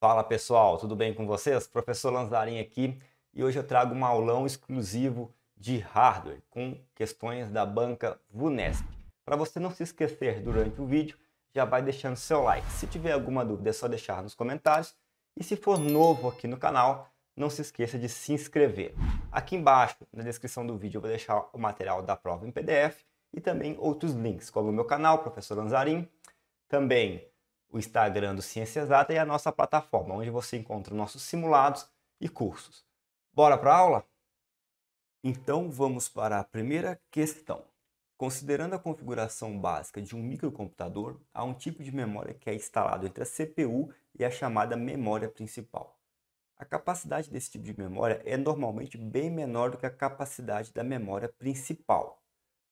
Fala pessoal, tudo bem com vocês? Professor Lanzarin aqui e hoje eu trago um aulão exclusivo de hardware com questões da banca VUNESP. Para você não se esquecer durante o vídeo, já vai deixando seu like. Se tiver alguma dúvida é só deixar nos comentários e se for novo aqui no canal, não se esqueça de se inscrever. Aqui embaixo, na descrição do vídeo, eu vou deixar o material da prova em PDF e também outros links, como o meu canal, Professor Lanzarin, também o Instagram do Ciência Exata e a nossa plataforma, onde você encontra nossos simulados e cursos. Bora para a aula? Então vamos para a primeira questão. Considerando a configuração básica de um microcomputador, há um tipo de memória que é instalado entre a CPU e a chamada memória principal. A capacidade desse tipo de memória é normalmente bem menor do que a capacidade da memória principal.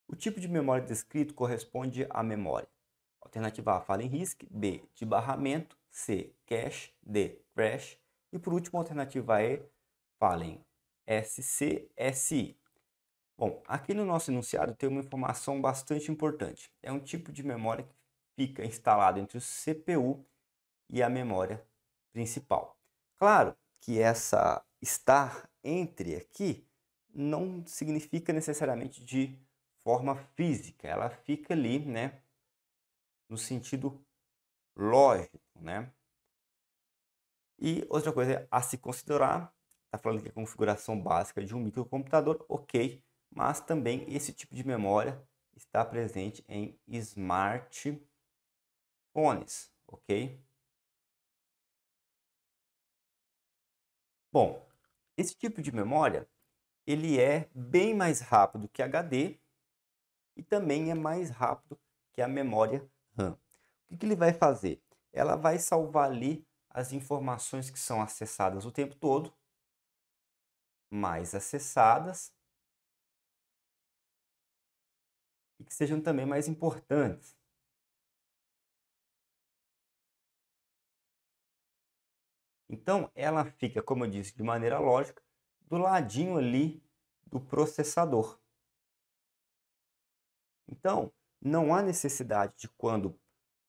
O tipo de memória descrito corresponde à memória. Alternativa A, fala em RISC, B, de barramento, C, cache, D, crash e por último, a alternativa E, fala em SCSI. Bom, aqui no nosso enunciado tem uma informação bastante importante. É um tipo de memória que fica instalado entre o CPU e a memória principal. Claro que essa estar entre aqui não significa necessariamente de forma física, ela fica ali, né, no sentido lógico, né? E outra coisa a se considerar, está falando que a configuração básica de um microcomputador, ok, mas também esse tipo de memória está presente em smartphones, ok? Bom, esse tipo de memória, ele é bem mais rápido que HD e também é mais rápido que a memória RAM. O que ele vai fazer? Ela vai salvar ali as informações que são acessadas o tempo todo, mais acessadas e que sejam também mais importantes. Então, ela fica, como eu disse, de maneira lógica, do ladinho ali do processador. Então, não há necessidade de quando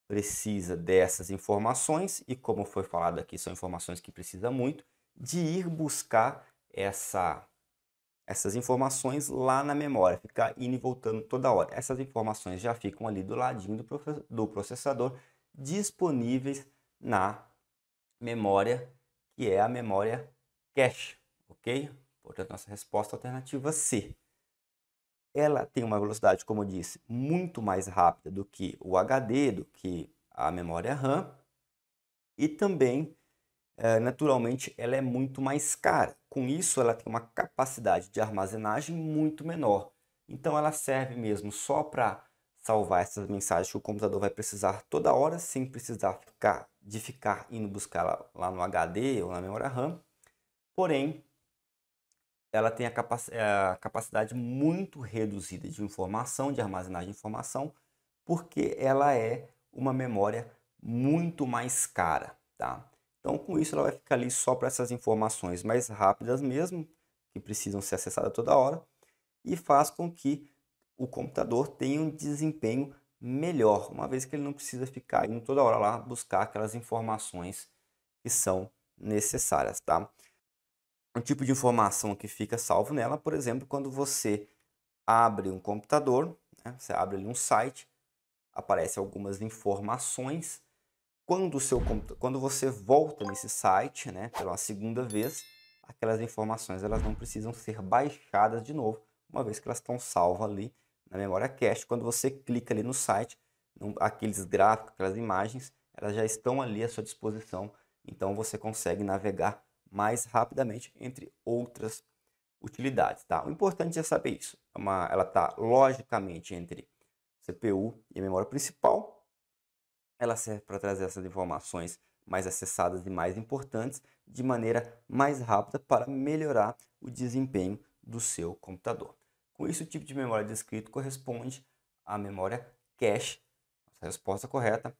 precisa dessas informações, e como foi falado aqui, são informações que precisa muito, de ir buscar essas informações lá na memória, ficar indo e voltando toda hora. Essas informações já ficam ali do ladinho do processador, disponíveis na memória, que é a memória cache, ok? Portanto, nossa resposta alternativa C. Ela tem uma velocidade, como eu disse, muito mais rápida do que o HD, do que a memória RAM, e também, naturalmente, ela é muito mais cara. Com isso, ela tem uma capacidade de armazenagem muito menor. Então, ela serve mesmo só para salvar essas mensagens que o computador vai precisar toda hora, sem precisar ficar indo buscar lá no HD ou na memória RAM. Porém, ela tem a capacidade muito reduzida de informação, de armazenagem de informação, porque ela é uma memória muito mais cara, tá? Então, com isso, ela vai ficar ali só para essas informações mais rápidas mesmo, que precisam ser acessadas toda hora, e faz com que o computador tenha um desempenho melhor, uma vez que ele não precisa ficar indo toda hora lá buscar aquelas informações que são necessárias, tá? Um tipo de informação que fica salvo nela, por exemplo, quando você abre um computador, né, você abre ali um site, aparecem algumas informações. Quando você volta nesse site, né, pela segunda vez, aquelas informações elas não precisam ser baixadas de novo, uma vez que elas estão salvas ali na memória cache. Quando você clica ali no site, aqueles gráficos, aquelas imagens, elas já estão ali à sua disposição, então você consegue navegar mais rapidamente entre outras utilidades, tá? O importante é saber isso. Ela está logicamente entre CPU e a memória principal. Ela serve para trazer essas informações mais acessadas e mais importantes de maneira mais rápida para melhorar o desempenho do seu computador. Com isso, o tipo de memória descrito corresponde à memória cache. Nossa resposta correta,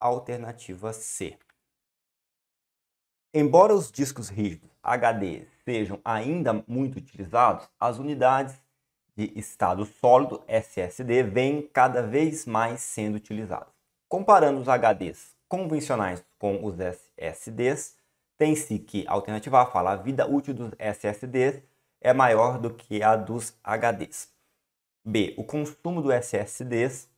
alternativa C. Embora os discos rígidos HD sejam ainda muito utilizados, as unidades de estado sólido SSD vêm cada vez mais sendo utilizadas. Comparando os HDs convencionais com os SSDs, tem-se que a alternativa A fala a vida útil dos SSDs é maior do que a dos HDs. B, o consumo dos SSDs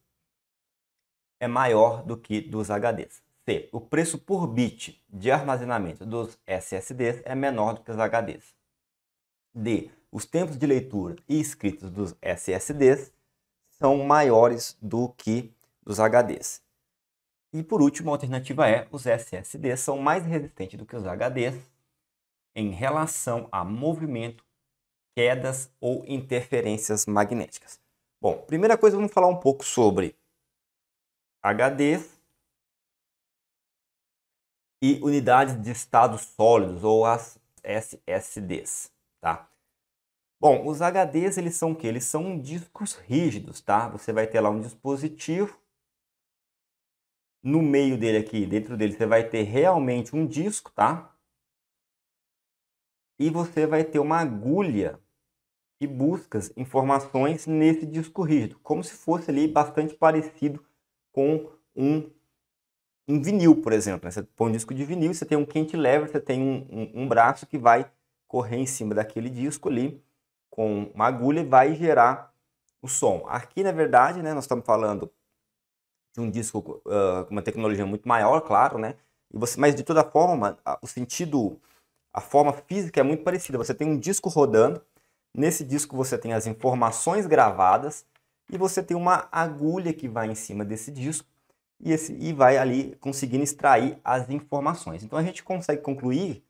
é maior do que dos HDs. C, o preço por bit de armazenamento dos SSDs é menor do que os HDs. D, os tempos de leitura e escrita dos SSDs são maiores do que dos HDs. E por último, a alternativa é: os SSDs são mais resistentes do que os HDs em relação a movimento, quedas ou interferências magnéticas. Bom, primeira coisa, vamos falar um pouco sobre HDs e unidades de estado sólidos, ou as SSDs, tá? Bom, os HDs, eles são o quê? Eles são discos rígidos, tá? Você vai ter lá um dispositivo. No meio dele aqui, dentro dele, você vai ter realmente um disco, tá? E você vai ter uma agulha que busca informações nesse disco rígido, como se fosse ali bastante parecido com um vinil, por exemplo, né? Você põe um disco de vinil, você tem um cantilever, você tem um braço que vai correr em cima daquele disco ali com uma agulha e vai gerar o som. Aqui, na verdade, né, nós estamos falando de um disco com uma tecnologia muito maior, claro, né? Mas de toda forma, a forma física é muito parecida. Você tem um disco rodando, nesse disco você tem as informações gravadas e você tem uma agulha que vai em cima desse disco e vai ali conseguindo extrair as informações. Então a gente consegue concluir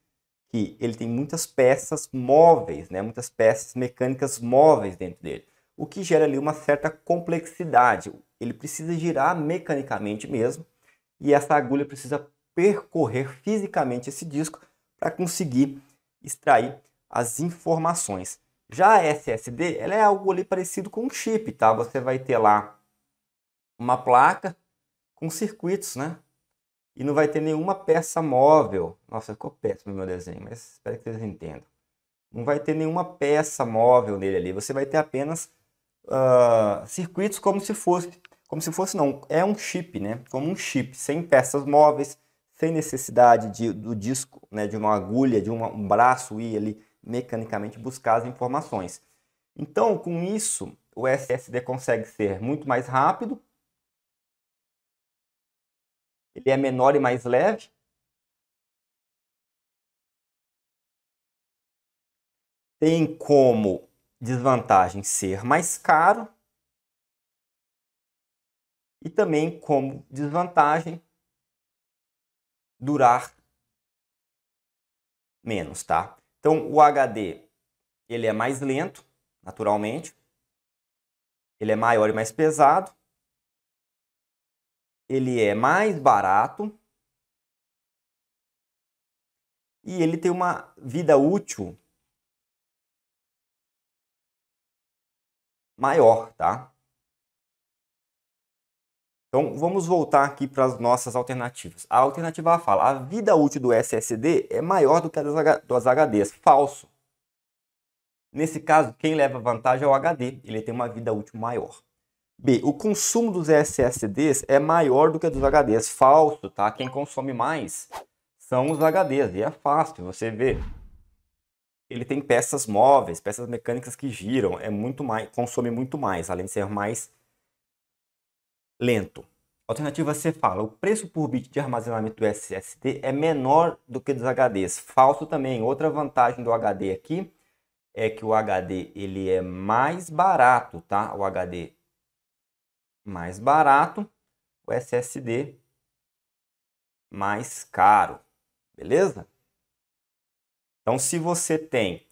que ele tem muitas peças móveis, né? Muitas peças mecânicas móveis dentro dele, o que gera ali uma certa complexidade. Ele precisa girar mecanicamente mesmo, e essa agulha precisa percorrer fisicamente esse disco para conseguir extrair as informações. Já a SSD, ela é algo ali parecido com um chip, tá? Você vai ter lá uma placa com circuitos, né? E não vai ter nenhuma peça móvel. Nossa, ficou péssimo o meu desenho, mas espero que vocês entendam. Não vai ter nenhuma peça móvel nele ali. Você vai ter apenas circuitos como se fosse não, é um chip, né? Como um chip, sem peças móveis, sem necessidade do disco, né? De uma agulha, de um braço ir ali mecanicamente buscar as informações. Então, com isso, o SSD consegue ser muito mais rápido, ele é menor e mais leve, tem como desvantagem ser mais caro e também como desvantagem durar menos, tá? Então o HD ele é mais lento, naturalmente, ele é maior e mais pesado, ele é mais barato e ele tem uma vida útil maior, tá? Então, vamos voltar aqui para as nossas alternativas. A alternativa A fala: a vida útil do SSD é maior do que a dos HDs. Falso. Nesse caso, quem leva vantagem é o HD. Ele tem uma vida útil maior. B, o consumo dos SSDs é maior do que dos HDs. Falso, tá? Quem consome mais são os HDs. E é fácil, você vê. Ele tem peças móveis, peças mecânicas que giram. Consome muito mais, além de ser mais lento. Alternativa C fala: o preço por bit de armazenamento do SSD é menor do que dos HDs. Falso também. Outra vantagem do HD aqui é que o HD ele é mais barato, tá? O HD mais barato, o SSD mais caro, beleza? Então, se você tem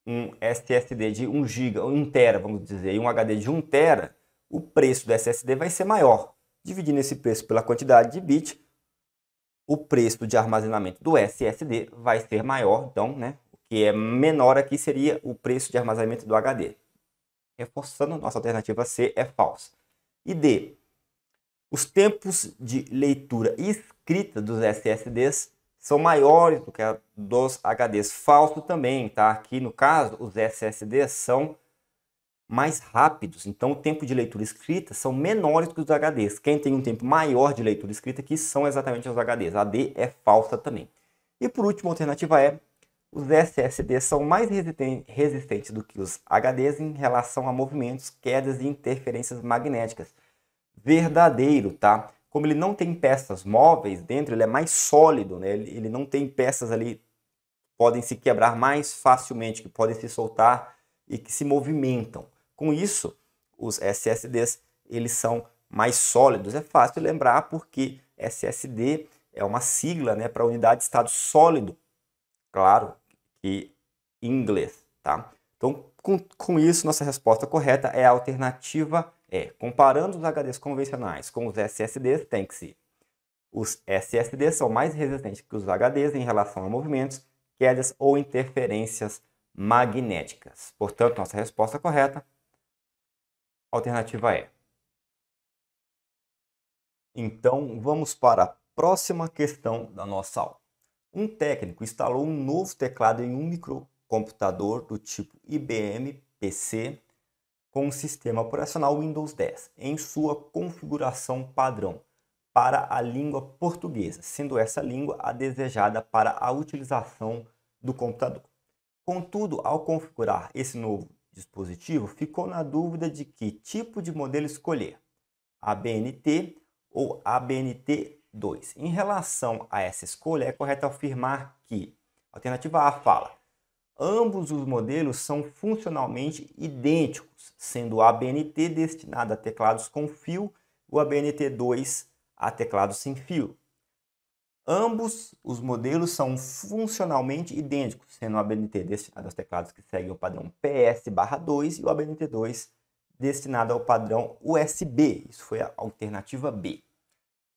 um SSD de 1 GB, 1 TB, vamos dizer, e um HD de 1 TB, o preço do SSD vai ser maior. Dividindo esse preço pela quantidade de bit, o preço de armazenamento do SSD vai ser maior. Então, né, o que é menor aqui seria o preço de armazenamento do HD. Reforçando, nossa alternativa C é falsa. E D, os tempos de leitura e escrita dos SSDs são maiores do que a dos HDs. Falso também, tá? Aqui no caso, os SSDs são mais rápidos, então o tempo de leitura e escrita são menores que os HDs. Quem tem um tempo maior de leitura e escrita aqui são exatamente os HDs. A D é falsa também. E por último, a alternativa é: os SSDs são mais resistentes do que os HDs em relação a movimentos, quedas e interferências magnéticas. Verdadeiro, tá? Como ele não tem peças móveis dentro, ele é mais sólido, né? Ele não tem peças ali que podem se quebrar mais facilmente, que podem se soltar e que se movimentam. Com isso, os SSDs eles são mais sólidos. É fácil lembrar porque SSD é uma sigla, né, para unidade de estado sólido. Claro que em inglês, tá? Então, com isso, nossa resposta correta é a alternativa E. Comparando os HDs convencionais com os SSDs, tem que ser: os SSDs são mais resistentes que os HDs em relação a movimentos, quedas ou interferências magnéticas. Portanto, nossa resposta correta, alternativa E. Então, vamos para a próxima questão da nossa aula. Um técnico instalou um novo teclado em um microcomputador do tipo IBM PC com o sistema operacional Windows 10 em sua configuração padrão para a língua portuguesa, sendo essa língua a desejada para a utilização do computador. Contudo, ao configurar esse novo dispositivo, ficou na dúvida de que tipo de modelo escolher: ABNT ou ABNT2. Em relação a essa escolha, é correto afirmar que a alternativa A fala: ambos os modelos são funcionalmente idênticos, sendo o ABNT destinado a teclados com fio e o ABNT2 a teclados sem fio. Ambos os modelos são funcionalmente idênticos, sendo o ABNT destinado aos teclados que seguem o padrão PS/2 e o ABNT2 destinado ao padrão USB. Isso foi a alternativa B.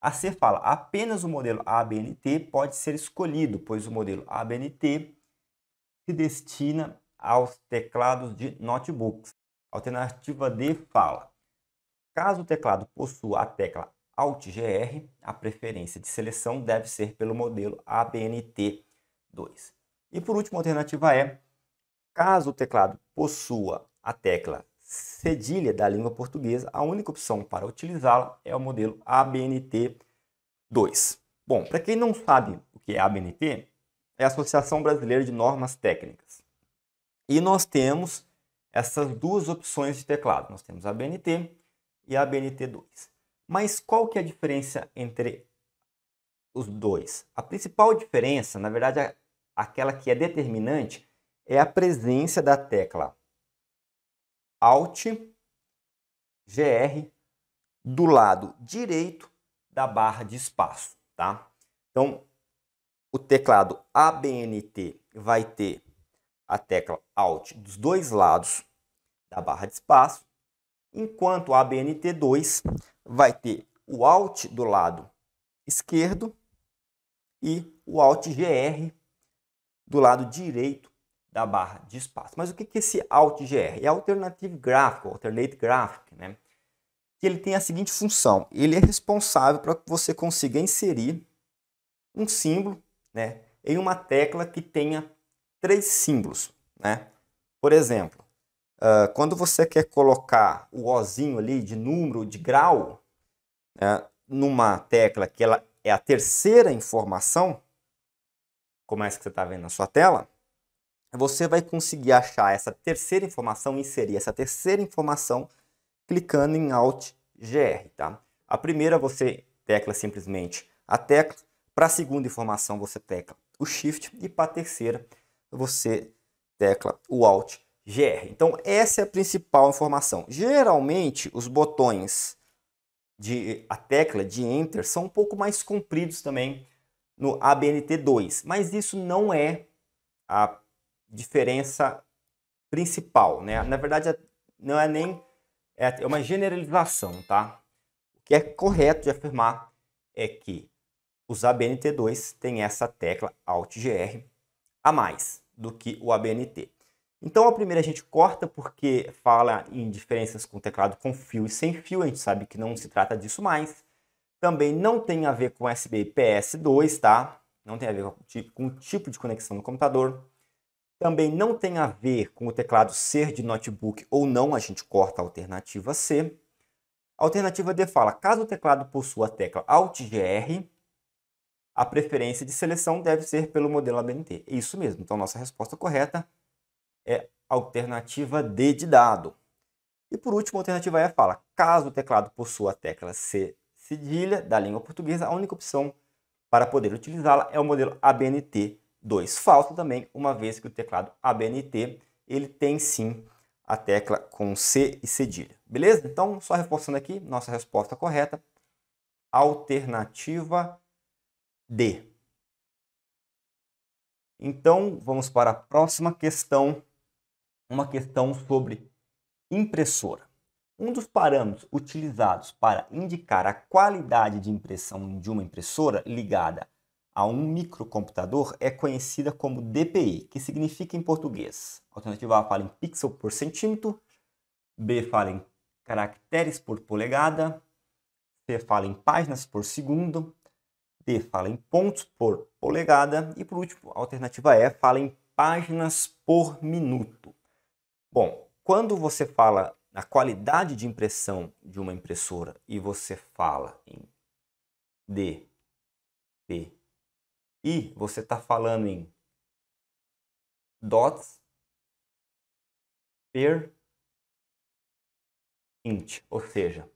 A C fala: apenas o modelo ABNT pode ser escolhido, pois o modelo ABNT se destina aos teclados de notebooks. A alternativa D fala: caso o teclado possua a tecla Alt+GR, a preferência de seleção deve ser pelo modelo ABNT2. E por último, a alternativa E: caso o teclado possua a tecla cedilha da língua portuguesa, a única opção para utilizá-la é o modelo ABNT2. Bom, para quem não sabe o que é ABNT, é a Associação Brasileira de Normas Técnicas. E nós temos essas duas opções de teclado. Nós temos a ABNT e a ABNT2. Mas qual que é a diferença entre os dois? A principal diferença, na verdade, aquela que é determinante, é a presença da tecla Alt+GR do lado direito da barra de espaço, tá? Então, o teclado ABNT vai ter a tecla Alt dos dois lados da barra de espaço, enquanto o ABNT2 vai ter o Alt do lado esquerdo e o Alt+GR do lado direito da barra de espaço. Mas o que é esse Alt+GR? É Alternative Graphic, Alternate Graphic, né? Que ele tem a seguinte função: ele é responsável para que você consiga inserir um símbolo, né, em uma tecla que tenha 3 símbolos, né? Por exemplo, quando você quer colocar o Ozinho ali de número, de grau, né, numa tecla que ela é a terceira informação, como essa que você está vendo na sua tela, você vai conseguir achar essa terceira informação, inserir essa terceira informação clicando em Alt+GR, tá? A primeira você tecla simplesmente a tecla, para a segunda informação você tecla o Shift e para a terceira você tecla o Alt+GR. Então essa é a principal informação. Geralmente os botões a tecla de Enter são um pouco mais compridos também no ABNT2, mas isso não é a diferença principal, né? Na verdade, não é nem é uma generalização, tá? O que é correto de afirmar é que os ABNT2 têm essa tecla Alt+GR a mais do que o ABNT. Então a primeira a gente corta porque fala em diferenças com teclado com fio e sem fio, a gente sabe que não se trata disso mais. Também não tem a ver com USB PS2, tá? Não tem a ver com o tipo de conexão no computador. Também não tem a ver com o teclado ser de notebook ou não, a gente corta a alternativa C. A alternativa D fala, caso o teclado possua a tecla Alt+GR, a preferência de seleção deve ser pelo modelo ABNT. Isso mesmo, então nossa resposta correta é a alternativa D de dado. E por último, a alternativa E fala, caso o teclado possua a tecla C cedilha da língua portuguesa, a única opção para poder utilizá-la é o modelo ABNT2. Falso também, uma vez que o teclado ABNT ele tem sim a tecla com C e cedilha. Beleza? Então, só reforçando aqui, nossa resposta correta, alternativa D. Então, vamos para a próxima questão, uma questão sobre impressora. Um dos parâmetros utilizados para indicar a qualidade de impressão de uma impressora ligada a um microcomputador é conhecida como DPI, que significa em português. A alternativa A fala em pixel por centímetro, B fala em caracteres por polegada, C fala em páginas por segundo, D fala em pontos por polegada e, por último, a alternativa E fala em páginas por minuto. Bom, quando você fala na qualidade de impressão de uma impressora e você fala em DPI, você está falando em dots per inch, ou seja,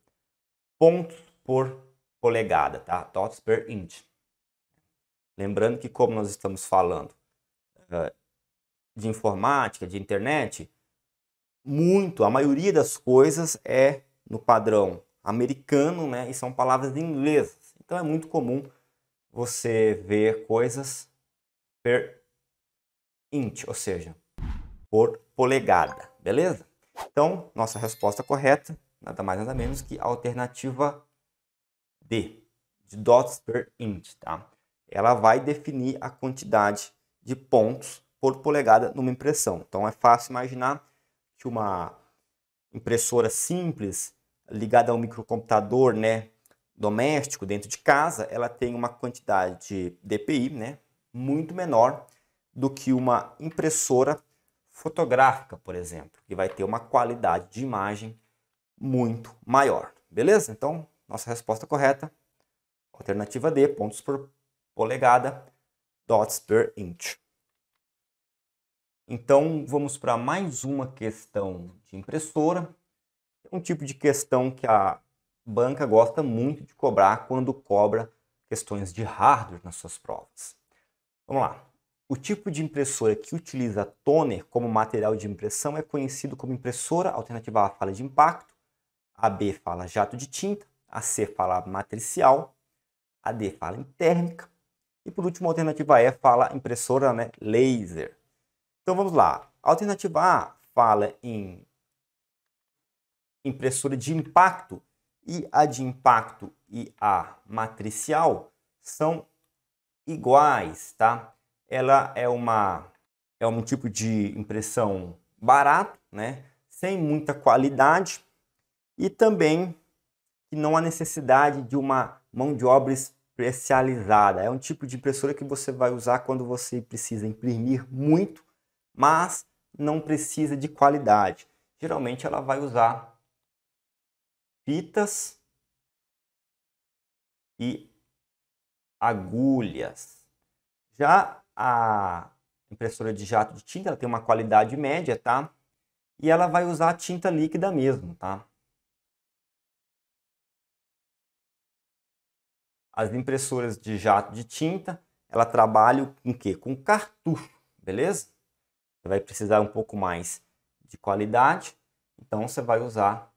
pontos por polegada, tá? Dots per inch. Lembrando que como nós estamos falando de informática, de internet, a maioria das coisas é no padrão americano, né? E são palavras inglesas. Então é muito comum você ver coisas per inch, ou seja, por polegada, beleza? Então, nossa resposta correta, nada mais nada menos que a alternativa D, de dots per inch, tá? Ela vai definir a quantidade de pontos por polegada numa impressão. Então é fácil imaginar que uma impressora simples ligada a um microcomputador, né, doméstico dentro de casa, ela tem uma quantidade de DPI, né, muito menor do que uma impressora fotográfica, por exemplo, que vai ter uma qualidade de imagem muito maior. Beleza? Então, nossa resposta correta, alternativa D, pontos por polegada, dots per inch. Então, vamos para mais uma questão de impressora. É um tipo de questão que a banca gosta muito de cobrar quando cobra questões de hardware nas suas provas. Vamos lá. O tipo de impressora que utiliza toner como material de impressão é conhecido como impressora. A alternativa A fala de impacto, a B fala jato de tinta, a C fala matricial, a D fala em térmica e, por último, a alternativa E fala impressora, né, laser. Então vamos lá. A alternativa A fala em impressora de impacto e a de impacto e a matricial são iguais, tá? Ela é um tipo de impressão barato, né? Sem muita qualidade e também que não há necessidade de uma mão de obra especializada. É um tipo de impressora que você vai usar quando você precisa imprimir muito, mas não precisa de qualidade. Geralmente ela vai usar fitas e agulhas. Já a impressora de jato de tinta, ela tem uma qualidade média, tá? E ela vai usar a tinta líquida mesmo, tá? As impressoras de jato de tinta, ela trabalha com quê? Com cartucho, beleza? Você vai precisar um pouco mais de qualidade, então você vai usar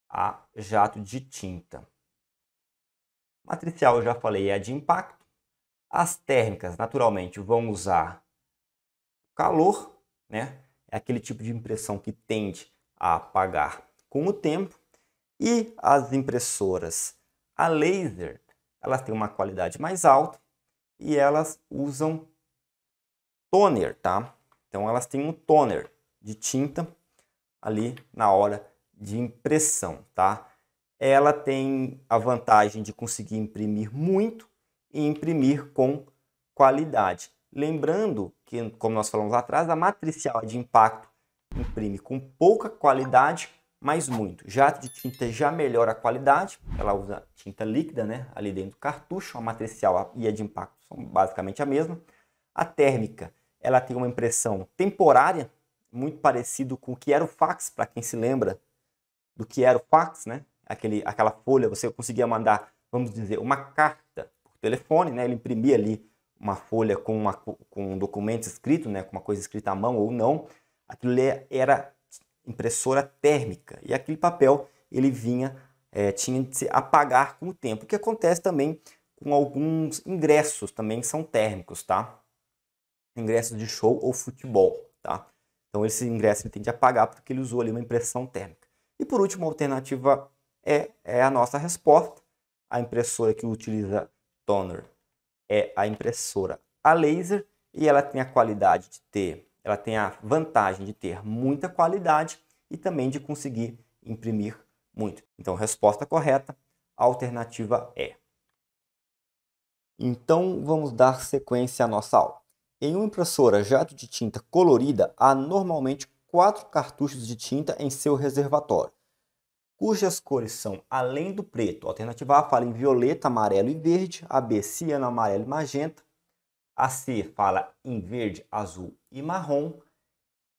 a jato de tinta. Matricial, eu já falei, é a de impacto. As térmicas, naturalmente, vão usar calor, né? É aquele tipo de impressão que tende a apagar com o tempo. E as impressoras a laser, elas têm uma qualidade mais alta e elas usam toner, tá? Então elas têm um toner de tinta ali na hora de impressão, tá? Ela tem a vantagem de conseguir imprimir muito e imprimir com qualidade. Lembrando que que, como nós falamos lá atrás, a matricial de impacto imprime com pouca qualidade, mas muito. Jato de tinta já melhora a qualidade, ela usa tinta líquida, né, ali dentro do cartucho. A matricial e a de impacto são basicamente a mesma. A térmica, ela tem uma impressão temporária, muito parecido com o que era o fax, para quem se lembra do que era o fax, né? Aquela folha, você conseguia mandar, vamos dizer, uma carta por telefone, né? Ele imprimia ali uma folha com um documento escrito, né? Com uma coisa escrita à mão ou não. Aquilo era impressora térmica, e aquele papel ele tinha de se apagar com o tempo, o que acontece também com alguns ingressos, também são térmicos, tá? Ingressos de show ou futebol, tá? Então esse ingresso ele tem de apagar porque ele usou ali uma impressão térmica. E por último, a alternativa é a nossa resposta. A impressora que utiliza toner é a impressora a laser, e ela tem a qualidade de ter, ela tem a vantagem de ter muita qualidade e também de conseguir imprimir muito. Então, resposta correta, a alternativa é. Então, vamos dar sequência à nossa aula. Em uma impressora jato de tinta colorida, há normalmente 4 cartuchos de tinta em seu reservatório, cujas cores são, além do preto, a alternativa A fala em violeta, amarelo e verde, a B, ciano, amarelo e magenta, a C fala em verde, azul e marrom,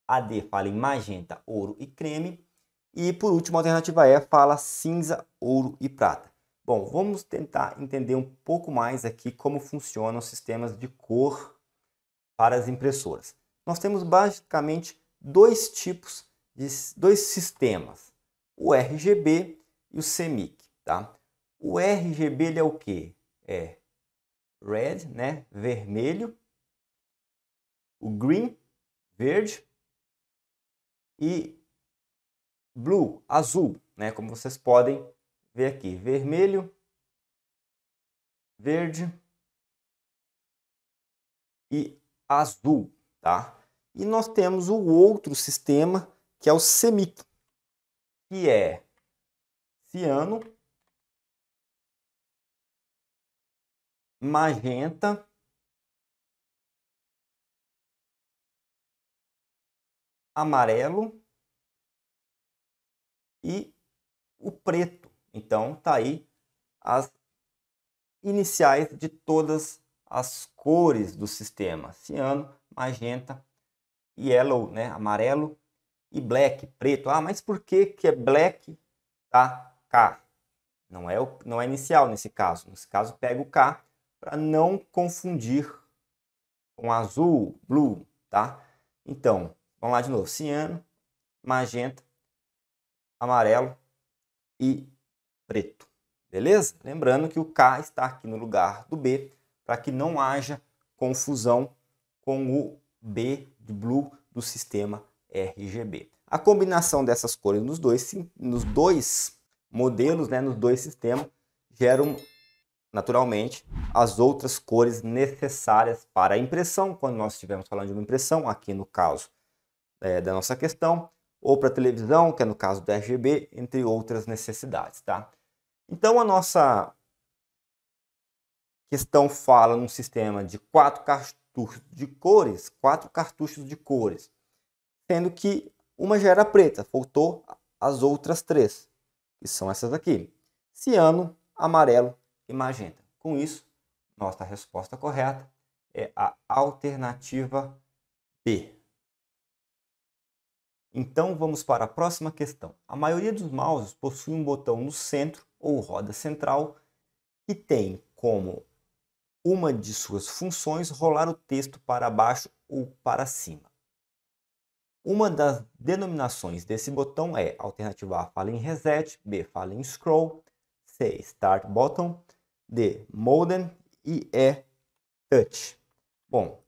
a D fala em magenta, ouro e creme, e por último a alternativa E fala cinza, ouro e prata. Bom, vamos tentar entender um pouco mais aqui como funcionam os sistemas de cor para as impressoras. Nós temos basicamente dois sistemas, o RGB e o CMYK, tá? O RGB ele é o quê? É red, né, vermelho, o green, verde, e blue, azul, né, como vocês podem ver aqui, vermelho, verde e azul, tá? E nós temos o outro sistema, que é o CMYK, que é ciano, magenta, amarelo e o preto. Então, tá aí as iniciais de todas as cores do sistema: ciano, magenta, yellow, né, amarelo, e black, preto. Ah, mas por que que é black, tá? K. Não é inicial nesse caso. Nesse caso, pega o K para não confundir com azul, blue, tá? Então, vamos lá de novo: ciano, magenta, amarelo e preto. Beleza? Lembrando que o K está aqui no lugar do B, para que não haja confusão com o B de blue do sistema RGB. A combinação dessas cores nos dois modelos, né, nos dois sistemas, geram naturalmente as outras cores necessárias para a impressão, quando nós estivermos falando de uma impressão, aqui no caso da nossa questão, ou para televisão, que é no caso do RGB, entre outras necessidades, tá? Então, a nossa questão fala num sistema de 4 cartuchos de cores, sendo que uma já era preta, faltou as outras 3, que são essas aqui: ciano, amarelo e magenta. Com isso, nossa resposta correta é a alternativa B. Então, vamos para a próxima questão. A maioria dos mouses possui um botão no centro ou roda central que tem como uma de suas funções rolar o texto para baixo ou para cima. Uma das denominações desse botão é: alternativa A fala em reset, B fala em scroll, C start button, D modem e E touch. Bom,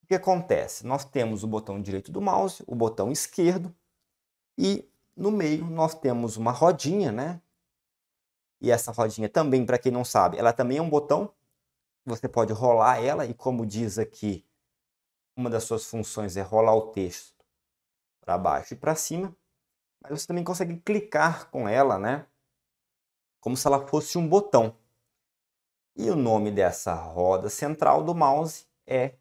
o que acontece? Nós temos o botão direito do mouse, o botão esquerdo, e no meio nós temos uma rodinha, né? E essa rodinha também, para quem não sabe, ela também é um botão. Você pode rolar ela e, como diz aqui, uma das suas funções é rolar o texto para baixo e para cima. Mas você também consegue clicar com ela, né? Como se ela fosse um botão. E o nome dessa roda central do mouse é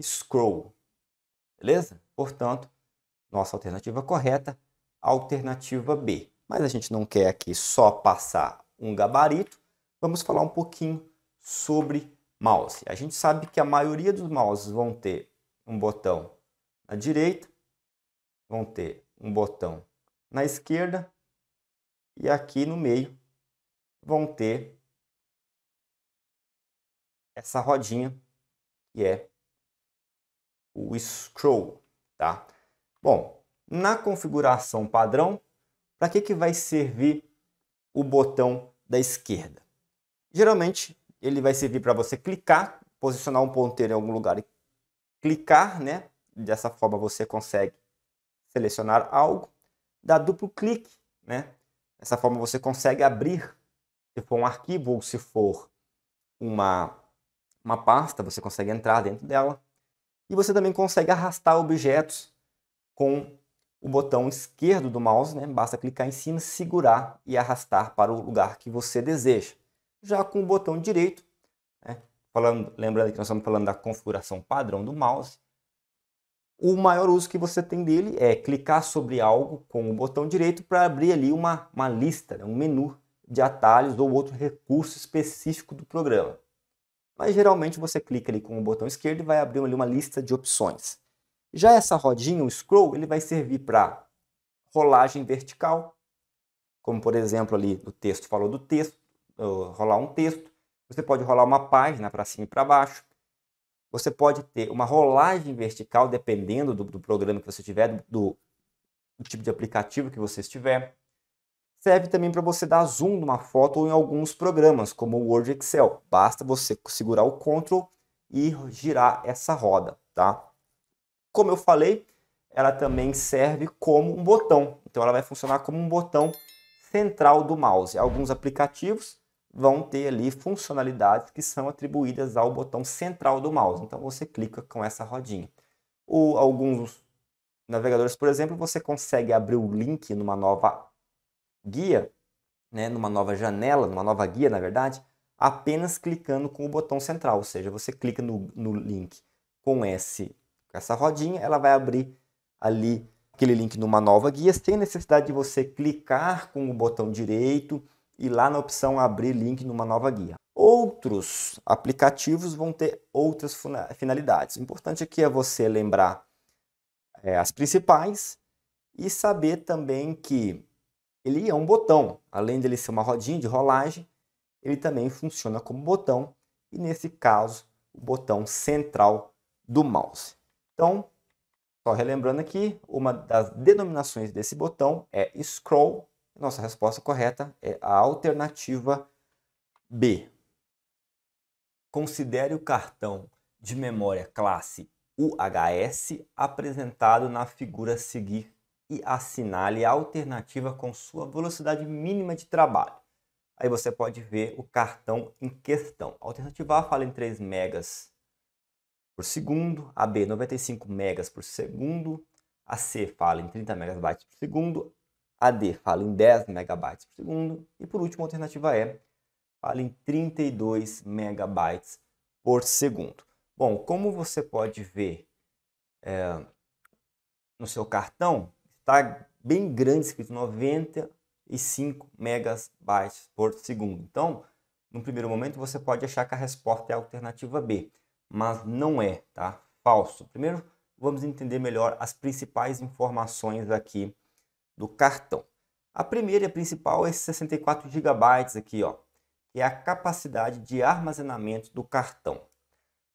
scroll. Beleza? Portanto, nossa alternativa correta, alternativa B. Mas a gente não quer aqui só passar um gabarito, vamos falar um pouquinho sobre mouse. A gente sabe que a maioria dos mouses vão ter um botão na direita, vão ter um botão na esquerda e aqui no meio vão ter essa rodinha que é o scroll, tá? Bom, na configuração padrão, para que vai servir o botão da esquerda? Geralmente, ele vai servir para você clicar, posicionar um ponteiro em algum lugar e clicar, né? Dessa forma você consegue selecionar algo. Dá duplo clique, né? Dessa forma você consegue abrir, se for um arquivo ou se for uma pasta, você consegue entrar dentro dela. E você também consegue arrastar objetos com o botão esquerdo do mouse, né? Basta clicar em cima, segurar e arrastar para o lugar que você deseja. Já com o botão direito, né? Lembrando que nós estamos falando da configuração padrão do mouse, o maior uso que você tem dele é clicar sobre algo com o botão direito para abrir ali uma lista, né? Um menu de atalhos ou outro recurso específico do programa. Mas geralmente você clica ali com o botão esquerdo e vai abrir ali uma lista de opções. Já essa rodinha, o scroll, ele vai servir para rolagem vertical, como por exemplo ali no texto falou do texto, rolar um texto. Você pode rolar uma página para cima e para baixo. Você pode ter uma rolagem vertical, dependendo do programa que você tiver, do tipo de aplicativo que você estiver. Serve também para você dar zoom numa foto ou em alguns programas, como o Word e Excel. Basta você segurar o Ctrl e girar essa roda, tá? Como eu falei, ela também serve como um botão. Então ela vai funcionar como um botão central do mouse. Alguns aplicativos vão ter ali funcionalidades que são atribuídas ao botão central do mouse. Então você clica com essa rodinha. Ou alguns navegadores, por exemplo, você consegue abrir o link numa nova guia, né, numa nova janela, numa nova guia, na verdade, apenas clicando com o botão central. Ou seja, você clica no link com essa rodinha, ela vai abrir ali aquele link numa nova guia, sem necessidade de você clicar com o botão direito e lá na opção abrir link numa nova guia. Outros aplicativos vão ter outras finalidades. O importante aqui é você lembrar as principais e saber também que ele é um botão. Além dele ser uma rodinha de rolagem, ele também funciona como botão e nesse caso o botão central do mouse. Então, só relembrando aqui, uma das denominações desse botão é scroll. Nossa resposta correta é a alternativa B. Considere o cartão de memória classe UHS apresentado na figura a seguir e assinale a alternativa com sua velocidade mínima de trabalho. Aí você pode ver o cartão em questão. A alternativa A fala em 3 megas por segundo, a B 95 megas por segundo, a C fala em 30 megabytes por segundo, a D fala em 10 megabytes por segundo e por último a alternativa E fala em 32 megabytes por segundo. Bom, como você pode ver no seu cartão, está bem grande, escrito 95 megabytes por segundo. Então, no primeiro momento, você pode achar que a resposta é a alternativa B, mas não é, tá? Falso. Primeiro, vamos entender melhor as principais informações aqui do cartão. A primeira e a principal é esse 64 GB aqui, ó, que é a capacidade de armazenamento do cartão.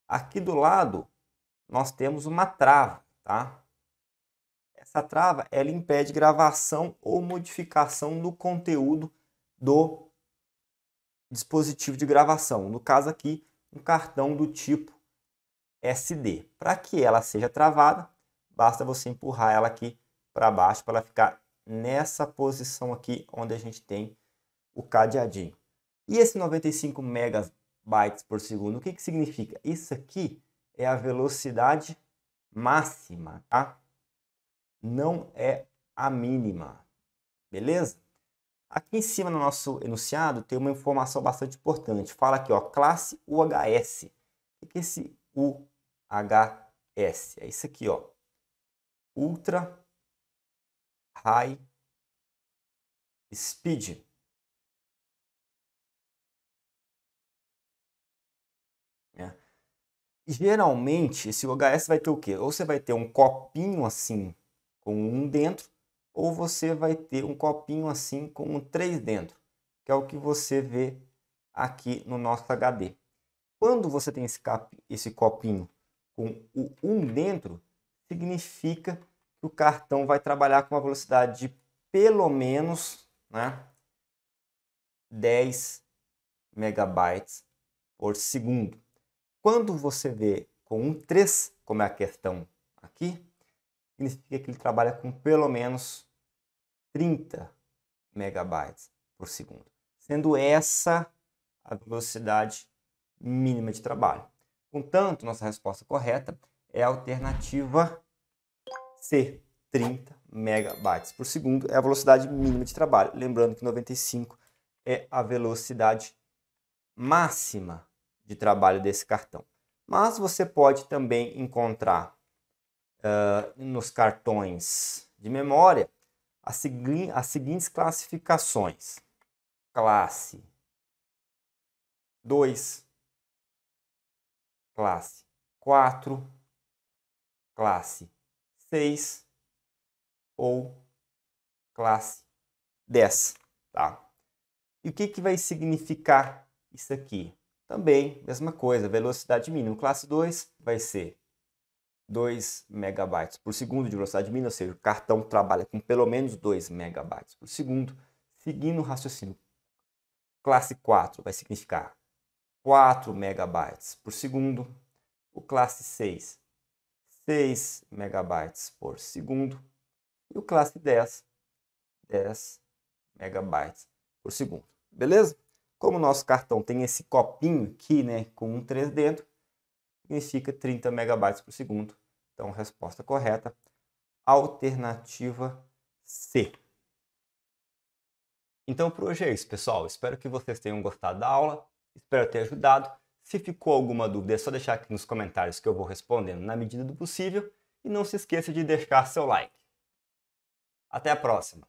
Aqui do lado, nós temos uma trava, tá? Essa trava, ela impede gravação ou modificação do conteúdo do dispositivo de gravação. No caso aqui, um cartão do tipo SD. Para que ela seja travada, basta você empurrar ela aqui para baixo para ela ficar nessa posição aqui onde a gente tem o cadeadinho. E esse 95 megabytes por segundo, o que significa? Isso aqui é a velocidade máxima, tá? Não é a mínima, beleza? Aqui em cima no nosso enunciado tem uma informação bastante importante. Fala aqui, ó, classe UHS. O que é esse UHS? S. É isso aqui, ó. Ultra High Speed. Geralmente, esse UHS vai ter o quê? Ou você vai ter um copinho assim com um dentro, ou você vai ter um copinho assim com um 3 dentro, que é o que você vê aqui no nosso HD. Quando você tem esse copinho com o 1 dentro, significa que o cartão vai trabalhar com uma velocidade de pelo menos, né, 10 megabytes por segundo. Quando você vê com um 3, como é a questão aqui, significa que ele trabalha com pelo menos 30 megabytes por segundo, sendo essa a velocidade mínima de trabalho. Portanto, nossa resposta correta é a alternativa C, 30 megabytes por segundo é a velocidade mínima de trabalho. Lembrando que 95 é a velocidade máxima de trabalho desse cartão. Mas você pode também encontrar nos cartões de memória as seguintes classificações: classe 2, classe 4, classe 6 ou classe 10, tá? E o que vai significar isso aqui? Também, mesma coisa, velocidade mínima. Classe 2 vai ser 2 megabytes por segundo de velocidade mínima, ou seja, o cartão trabalha com pelo menos 2 megabytes por segundo. Seguindo o raciocínio, classe 4 vai significar 4 megabytes por segundo. O classe 6, 6 megabytes por segundo. E o classe 10, 10 megabytes por segundo. Beleza? Como o nosso cartão tem esse copinho aqui, né, com um 3 dentro, significa 30 megabytes por segundo. Então, resposta correta, alternativa C. Então, por hoje é isso, pessoal. Espero que vocês tenham gostado da aula. Espero ter ajudado. Se ficou alguma dúvida, é só deixar aqui nos comentários que eu vou respondendo na medida do possível. E não se esqueça de deixar seu like. Até a próxima!